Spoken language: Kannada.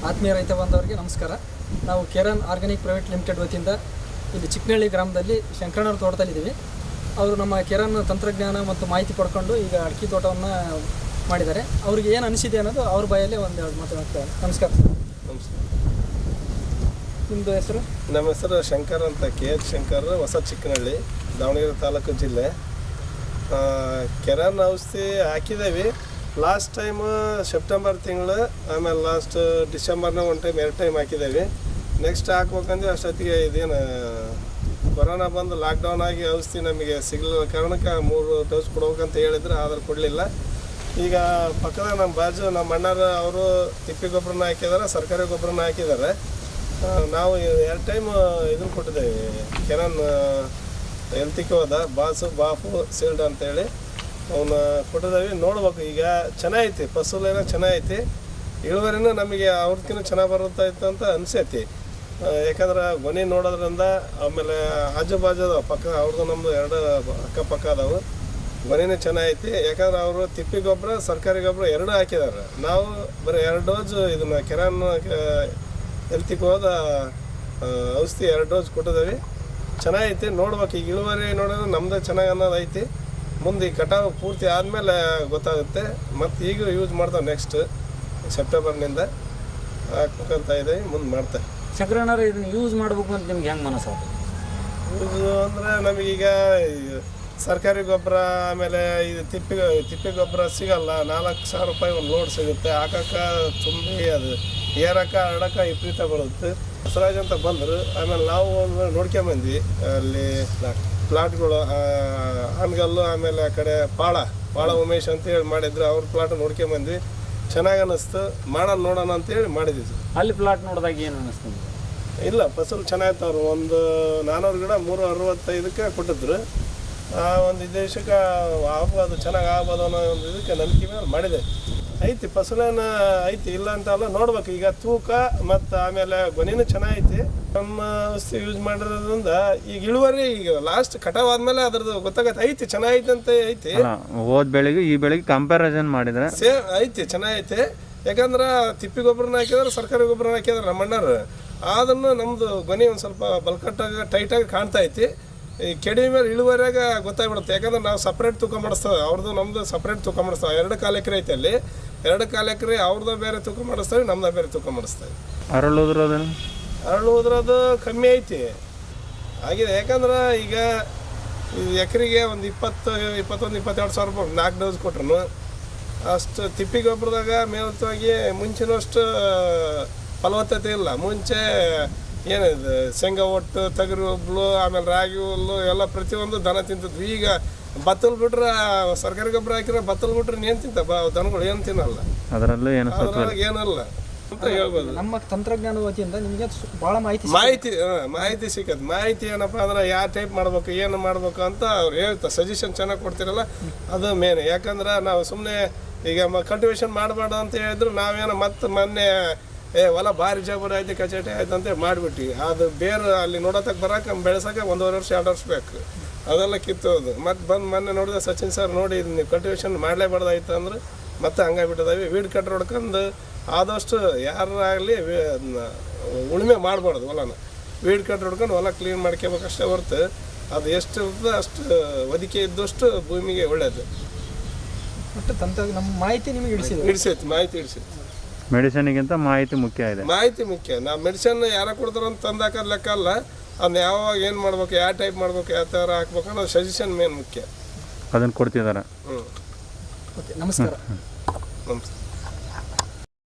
ಆತ್ಮೀಯ ರೈತ ಬಾಂಧವರಿಗೆ ನಮಸ್ಕಾರ. ನಾವು ಕೇರನ್ ಆರ್ಗ್ಯಾನಿಕ್ ಪ್ರೈವೇಟ್ ಲಿಮಿಟೆಡ್ ವತಿಯಿಂದ ಇಲ್ಲಿ ಚಿಕ್ಕನಹಳ್ಳಿ ಗ್ರಾಮದಲ್ಲಿ ಶಂಕರಣ್ಣವ್ರ ತೋಟದಲ್ಲಿದ್ದೀವಿ. ಅವರು ನಮ್ಮ ಕೇರನ್ ತಂತ್ರಜ್ಞಾನ ಮತ್ತು ಮಾಹಿತಿ ಪಡ್ಕೊಂಡು ಈಗ ಅಡಿಕೆ ತೋಟವನ್ನು ಮಾಡಿದ್ದಾರೆ. ಅವ್ರಿಗೆ ಏನು ಅನಿಸಿದೆ ಅನ್ನೋದು ಅವ್ರ ಬಾಯಲ್ಲೇ ಒಂದೆರಡು ಮಾತಾಡ್ತಾರೆ. ನಮಸ್ಕಾರ. ನಮಸ್ಕಾರ. ನಿಮ್ಮದು ಹೆಸರು? ನಮ್ಮ ಹೆಸರು ಶಂಕರ್ ಅಂತ, KH ಶಂಕರ್, ಹೊಸ ಚಿಕ್ಕನಹಳ್ಳಿ, ದಾವಣಗೆರೆ ತಾಲೂಕು ಜಿಲ್ಲೆ. ಕೆರನ್ ಔಷಧಿ ಹಾಕಿದ್ದೇವೆ ಲಾಸ್ಟ್ ಟೈಮ್ ಸೆಪ್ಟೆಂಬರ್ ತಿಂಗಳು, ಆಮೇಲೆ ಲಾಸ್ಟ್ ಡಿಸೆಂಬರ್ನ ಒಂದು ಟೈಮ್ 2 ಟೈಮ್ ಹಾಕಿದ್ದೇವೆ. ನೆಕ್ಸ್ಟ್ ಹಾಕ್ಬೇಕಂದ್ರೆ ಅಷ್ಟೊತ್ತಿಗೆ ಇದೇನು ಕೊರೋನಾ ಬಂದು ಲಾಕ್ಡೌನ್ ಆಗಿ ಔಷಧಿ ನಮಗೆ ಸಿಗಲಿಲ್ಲ ಕಾರಣಕ್ಕೆ 3 ಡೋಸ್ ಕೊಡ್ಬೇಕಂತ ಹೇಳಿದ್ರು, ಆದ್ರೆ ಕೊಡಲಿಲ್ಲ. ಈಗ ಪಕ್ಕದ ನಮ್ಮ ಬಾಜು ನಮ್ಮ ಅಣ್ಣರು ಅವರು ತಿಪ್ಪಿ ಗೊಬ್ಬರನ ಹಾಕಿದ್ದಾರೆ, ಸರ್ಕಾರಿ ಗೊಬ್ಬರನ ಹಾಕಿದ್ದಾರೆ. ನಾವು 2 ಟೈಮ್ ಇದನ್ನು ಕೊಟ್ಟಿದ್ದೇವೆ, ಕೆರನ್ ಹೆಲ್ತಿಗೆ ಹೋದ ಬಾಫು ಸೀಲ್ಡ್ ಅಂತೇಳಿ ಅವನ್ನ ಕೊಟ್ಟಿದ್ದೇವೆ. ನೋಡ್ಬೇಕು, ಈಗ ಚೆನ್ನಾಗೈತಿ, ಫಸಲೇನೋ ಚೆನ್ನಾಗೈತಿ, ಇಳುವರಿನೂ ನಮಗೆ ಅವ್ರದ್ಕಿಂತ ಚೆನ್ನಾಗಿ ಬರುತ್ತಾಯಿತ್ತು ಅಂತ ಅನಿಸೈತಿ. ಯಾಕಂದ್ರೆ ಗೊನೆ ನೋಡೋದ್ರಿಂದ, ಆಮೇಲೆ ಆಜು ಬಾಜು ಪಕ್ಕ ಅವ್ರದ್ದು ನಮ್ಮದು 2 ಅಕ್ಕಪಕ್ಕ ಅದಾವೆ, ಗೊನೆನೂ ಚೆನ್ನಾಗೈತಿ. ಯಾಕಂದ್ರೆ ಅವರು ತಿಪ್ಪಿ ಗೊಬ್ಬರ ಸರ್ಕಾರಿ ಗೊಬ್ಬರ 2 ಹಾಕಿದ್ದಾರೆ. ನಾವು ಬರೀ 2 ಡೋಸ್ ಇದನ್ನು ಕೆರನ್ ಹೆಲ್ತಿಗೆ ಹೋದ ಔಷಧಿ 2 ಡೋಸ್ ಕೊಟ್ಟಿದ್ದೇವೆ. ಚೆನ್ನಾಗೈತಿ. ನೋಡ್ಬೇಕು, ಈಗ ಇಳುವರಿ ನೋಡಿದ್ರೆ ನಮ್ಮದೇ ಚೆನ್ನಾಗಿ ಅನ್ನೋದು ಐತಿ. ಮುಂದೆ ಈ ಕಟಾವು ಪೂರ್ತಿ ಆದಮೇಲೆ ಗೊತ್ತಾಗುತ್ತೆ. ಮತ್ತು ಈಗ ಯೂಸ್ ಮಾಡ್ತಾವೆ, ನೆಕ್ಸ್ಟ್ ಸೆಪ್ಟೆಂಬರ್ನಿಂದ ಹಾಕ್ಬೇಕಂತ ಇದ್ದೀವಿ, ಮುಂದೆ ಮಾಡ್ತೇವೆ. ಶಂಕರಣ್ಣವ್ರು ಇದನ್ನು ಯೂಸ್ ಮಾಡ್ಬೇಕು ಅಂತ ನಿಮ್ಗೆ ಹೆಂಗೆ ಮನಸ್ಸು? ಯೂಸ್ ಅಂದರೆ ನಮಗೀಗ ಸರ್ಕಾರಿ ಗೊಬ್ಬರ, ಆಮೇಲೆ ಇದು ತಿಪ್ಪಿ ಗೊಬ್ಬರ ಸಿಗಲ್ಲ. 4,000 ರೂಪಾಯಿ ಒಂದು ಲೋಡ್ ಸಿಗುತ್ತೆ. ಹಾಕಕ್ಕೆ ತುಂಬಿ ಅದು ಏರಕ್ಕೆ ಹರಡಕ್ಕೆ ವಿಪರೀತ ಬರುತ್ತೆ. ಬಸವರಾಜ್ ಅಂತ ಬಂದರು, ಆಮೇಲೆ ನಾವು ನೋಡ್ಕೊಂಬಂದ್ವಿ ಅಲ್ಲಿ ಪ್ಲಾಟ್ಗಳು, ಆನ್ಗಲ್ಲು, ಆಮೇಲೆ ಆ ಕಡೆ ಪಾಳ ಉಮೇಶ್ ಅಂತೇಳಿ ಮಾಡಿದ್ರು, ಅವ್ರ ಪ್ಲಾಟ್ ನೋಡ್ಕೊಂಬಂದ್ವಿ. ಚೆನ್ನಾಗಿ ಅನ್ನಿಸ್ತು, ನೋಡೋಣ ಅಂತೇಳಿ ಮಾಡಿದ್ವಿ. ಅಲ್ಲಿ ಪ್ಲಾಟ್ ನೋಡಿದಾಗ ಏನು ಅನ್ನಿಸ್ತು? ಇಲ್ಲ, ಫಸಲು ಚೆನ್ನಾಗಿತ್ತು. ಅವರು ಒಂದು 400 ಗಿಡ 365ಕ್ಕೆ ಕೊಟ್ಟಿದ್ರು. ಒಂದು ದೇಶಕ್ಕೆ ಆಗ್ಬೋದು, ಚೆನ್ನಾಗಿ ಆಗ್ಬೋದು ಅನ್ನೋ ಒಂದು ಇದಕ್ಕೆ ನಂಬಿಕೆ ಮೇಲೆ ಮಾಡಿದೆ. ಐತಿ, ಫಸಲೇನ ಐತಿ, ಇಲ್ಲ ಅಂತ ಅಲ್ಲ. ನೋಡ್ಬೇಕು, ಈಗ ತೂಕ ಮತ್ತು ಆಮೇಲೆ ಗೊನೆನೂ ಚೆನ್ನಾಗೈತಿ. ನಮ್ಮ ಔಷಧಿ ಯೂಸ್ ಮಾಡಿರೋದ್ರಿಂದ ಈಗ ಇಳುವರಿ ಈಗ ಲಾಸ್ಟ್ ಕಟಾವ್ ಆದ್ಮೇಲೆ ಅದ್ರದ್ದು ಗೊತ್ತಾಗತ್ತೆ. ಐತಿ, ಚೆನ್ನಾಗೈತಿ ಅಂತ ಐತಿ. ಹೋದ ಬೆಳೆಗೆ ಈ ಬೆಳೆಗೆ ಕಂಪ್ಯಾರಿಸನ್ ಮಾಡಿದ್ರೆ ಸೇಮ್ ಐತಿ, ಚೆನ್ನಾಗೈತಿ. ಯಾಕಂದ್ರೆ ತಿಪ್ಪಿ ಗೊಬ್ಬರನ ಹಾಕಿದ್ರೆ, ಸರ್ಕಾರಿ ಗೊಬ್ಬರನ ಹಾಕಿದ್ರೆ ನಮ್ಮ ಅಣ್ಣರು, ಅದನ್ನು ನಮ್ಮದು ಗೊನೆ ಒಂದು ಸ್ವಲ್ಪ ಬಲ್ಕಟ್ಟಾಗಿ ಟೈಟಾಗಿ ಕಾಣ್ತಾ ಐತಿ. ಈ ಕೆಡಿಮೆ ಮೇಲೆ ಇಳುವರಿಯಾಗ ಗೊತ್ತಾಗ್ಬಿಡುತ್ತೆ. ಯಾಕಂದ್ರೆ ನಾವು ಸಪ್ರೇಟ್ ತೂಕ ಮಾಡಿಸ್ತೇವೆ, ಅವ್ರದ್ದು ನಮ್ಮದು ಸಪ್ರೇಟ್ ತೂಕ ಮಾಡಿಸ್ತೇವೆ. 2.25 ಎಕರೆ ಐತೆ ಅಲ್ಲಿ, 2.25 ಎಕರೆ ಅವ್ರದ್ದು ಬೇರೆ ತೂಕ ಮಾಡಿಸ್ತೇವೆ, ನಮ್ದು ಬೇರೆ ತೂಕ ಮಾಡಿಸ್ತೇವೆ. ಅರಳುದ್ರದ್ದು ಕಮ್ಮಿ ಐತಿ ಆಗಿದೆ. ಯಾಕಂದ್ರೆ ಈಗ ಎಕರೆಗೆ ಒಂದು 21-22 ಸಾವಿರ ರೂಪಾಯಿ 4 ಡೋಸ್ ಕೊಟ್ರು. ಅಷ್ಟು ತಿಪ್ಪಿ ಗೊಬ್ಬರದಾಗ ಮೇಲ್ತವಾಗಿ ಮುಂಚಿನಷ್ಟು ಫಲವತ್ತತೆ ಇಲ್ಲ. ಮುಂಚೆ ಏನಿದೆ ಶೇಂಗಾ ಒಟ್ಟು, ತೊಗರಿ ಹುಲ್ಲು, ಆಮೇಲೆ ರಾಗಿ ಹುಲ್ಲು ಎಲ್ಲ ಪ್ರತಿಯೊಂದು ದನ ತಿಂತಿದ್ವಿ. ಈಗ ಬತ್ತಲ್ ಬಿಟ್ರೆ, ಸರ್ಕಾರಿ ಗೊಬ್ಬರ ಹಾಕಿದ್ರೆ ಬತ್ತಲ್ ಬಿಟ್ರೆ ಏನು ತಿಂತ ದನಗಳು ಏನು ತಿನ್ನಲ್ಲ, ಅದ್ರಾಗ ಏನಲ್ಲ ಅಂತ ಹೇಳ್ಬೋದು. ನಮ್ಮ ತಂತ್ರಜ್ಞಾನ ವತಿಯಿಂದ ನಿಮಗೆ ಭಾಳ ಮಾಹಿತಿ ಸಿಕ್ಕತ್ತೆ. ಮಾಹಿತಿ ಏನಪ್ಪ ಅಂದ್ರೆ ಯಾವ ಟೈಪ್ ಮಾಡ್ಬೇಕು, ಏನು ಮಾಡ್ಬೇಕು ಅಂತ ಅವ್ರು ಹೇಳ್ತಾರೆ. ಸಜೆಷನ್ ಚೆನ್ನಾಗಿ ಕೊಡ್ತಿರಲ್ಲ, ಅದು ಮೇನ್. ಯಾಕಂದ್ರೆ ನಾವು ಸುಮ್ಮನೆ ಈಗ ಕಲ್ಟಿವೇಶನ್ ಮಾಡಬಾರ್ದು ಅಂತ ಹೇಳಿದ್ರು, ನಾವೇನೋ ಮತ್ತೆ ಮೊನ್ನೆ ಹೊಲ ಭಾರಿ ಜಬರ್ ಆಯ್ತು, ಕಚೇಟಿ ಆಯ್ತು ಅಂತೇಳಿ ಮಾಡಿಬಿಟ್ಟು ಅದು ಬೇರೆ ಅಲ್ಲಿ ನೋಡೋತಕ್ಕೆ ಬರೋಕೆ ಬೆಳೆಸೋಕೆ 1.5 ವರ್ಷ 2 ವರ್ಷ ಬೇಕು. ಅದೆಲ್ಲ ಕಿತ್ತೋದು. ಮತ್ತು ಬಂದು ಮೊನ್ನೆ ನೋಡಿದೆ ಸಚಿನ್ ಸರ್, ನೋಡಿ ಇದು ನೀವು ಕಲ್ಟಿವೇಶನ್ ಮಾಡಲೇಬಾರ್ದಾಯ್ತು ಅಂದ್ರೆ ಮತ್ತೆ ಹಂಗಾಗಿಬಿಟ್ಟಿದ್ದಾವೆ. ವೀಡ್ ಕಟ್ರ್ ಹೊಡ್ಕೊಂಡು ಆದಷ್ಟು ಯಾರಾಗಲಿ ಉಳುಮೆ ಮಾಡಬಾರ್ದು ಹೊಲನ. ವೀಡ್ ಕಟ್ರ್ ಹೊಡ್ಕೊಂಡು ಹೊಲ ಕ್ಲೀನ್ ಮಾಡ್ಕೋಬೇಕಷ್ಟೇ ಹೊರ್ತು ಅದು ಎಷ್ಟು ಇರ್ತದೆ ಅಷ್ಟು ಒದಿಕೆ ಇದ್ದಷ್ಟು ಭೂಮಿಗೆ ಒಳ್ಳೆಯದು. ಮತ್ತು ನಮ್ಮ ಮಾಹಿತಿ ನಿಮಗೆ ಹಿಡಿಸೈತಿ, ಮಾಹಿತಿ ಹಿಡಿಸೈತಿ. ಮೆಡಿಸಿನ್ಗಿಂತ ಮಾಹಿತಿ ಮುಖ್ಯ ಇದೆ. ಮಾಹಿತಿ ಮುಖ್ಯ. ನಾವು ಮೆಡಿಸಿನ್ ಯಾರ ಕೊಡ್ತಾರೋ ಅಂತ ತಂದು ಹಾಕೋದು ಲೆಕ್ಕ ಅಲ್ಲ, ಅದನ್ನ ಯಾವಾಗ ಏನು ಮಾಡ್ಬೇಕು, ಯಾವ ಟೈಪ್ ಮಾಡ್ಬೇಕು, ಯಾವ ಥರ ಹಾಕ್ಬೇಕು ಅನ್ನೋದು ಸಜೆಷನ್ ಮೇನ್ ಮುಖ್ಯ. ಅದನ್ನು ಕೊಡ್ತಿದ್ದಾರೆ. ಓಕೆ, ನಮಸ್ಕಾರ. ನಮಸ್ಕಾರ.